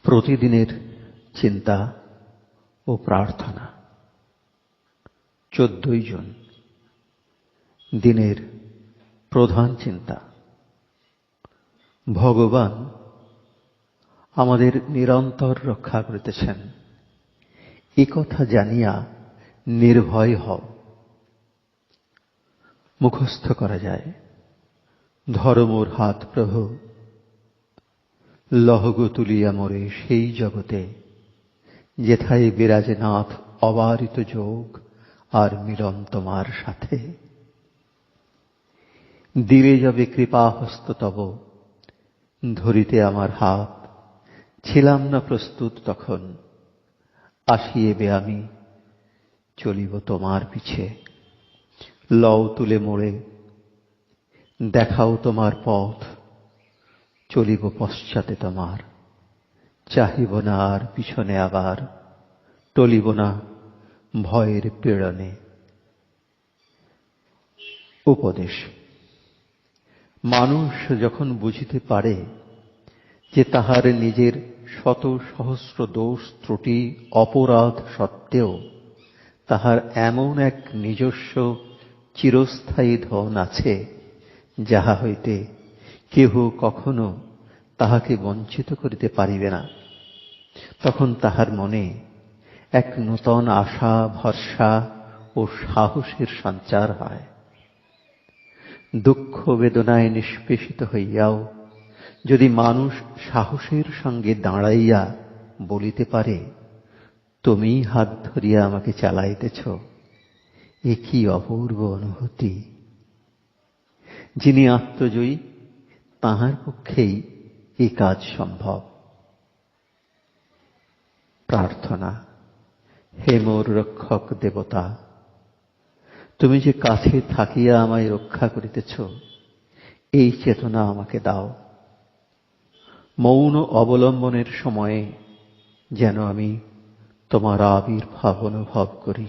প্রতিদিনের চিন্তা ও প্রার্থনা। 14 জুন, দিনের প্রধান চিন্তা। ভগবান আমাদের নিরন্তর রক্ষা করিতেছেন, এ কথা জানিয়া নির্ভয় হও। মুখস্থ করা যায়, ধর্মোর হাত প্রভু, লহগো তুলিয়া মোরে সেই জগতে, যেথায় বিরাজে নাথ অবারিত যোগ আর মিলন তোমার সাথে। দিলে যাবে কৃপা হস্ত তব, ধরিতে আমার হাত, ছিলাম না প্রস্তুত তখন, আসিয়েবে আমি, চলিব তোমার পিছে। লও তুলে মোড়ে, দেখাও তোমার পথ, চলিব পশ্চাতে তোমার, চাহিব না আর পিছনে আবার, টলিব না ভয়ের পীড়নে। উপদেশ: মানুষ যখন বুঝিতে পারে যে তাহার নিজের শত সহস্র দোষ ত্রুটি অপরাধ সত্ত্বেও তাহার এমন এক নিজস্ব চিরস্থায়ী ধন আছে, যাহা হইতে কেহ কখনো তাহাকে বঞ্চিত করিতে পারিবে না, তখন তাহার মনে এক নূতন আশা, ভরসা ও সাহসের সঞ্চার হয়। দুঃখ বেদনায় নিষ্পেষিত হইয়াও যদি মানুষ সাহসের সঙ্গে দাঁড়াইয়া বলিতে পারে, তুমি হাত ধরিয়া আমাকে চালাইতেছ, এ কি অপূর্ব অনুভূতি! যিনি আত্মজয়ী, তাহার পক্ষেই এই কাজ সম্ভব। প্রার্থনা: হে মোর রক্ষক দেবতা, তুমি যে কাছে থাকিয়া আমায় রক্ষা করিতেছ, এই চেতনা আমাকে দাও। মৌন অবলম্বনের সময়ে যেন আমি তোমার আবির্ভাব অনুভব করি,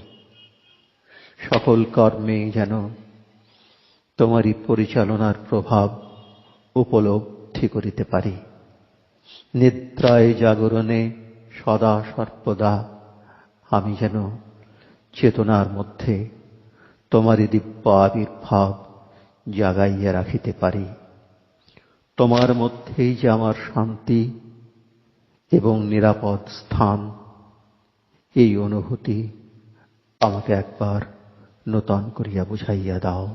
সকল কর্মে যেন তোমারই পরিচালনার প্রভাব উপলব্ধি করিতে পারি। নিদ্রায় জাগরণে সদা সর্বদা আমি যেন চেতনার মধ্যে তোমারই দিব্য আবির্ভাব জাগাইয়া রাখিতে পারি। তোমার মধ্যেই যে আমার শান্তি এবং নিরাপদ স্থান, এই অনুভূতি আমাকে একবার নূতন করিয়া বুঝাইয়া দাও।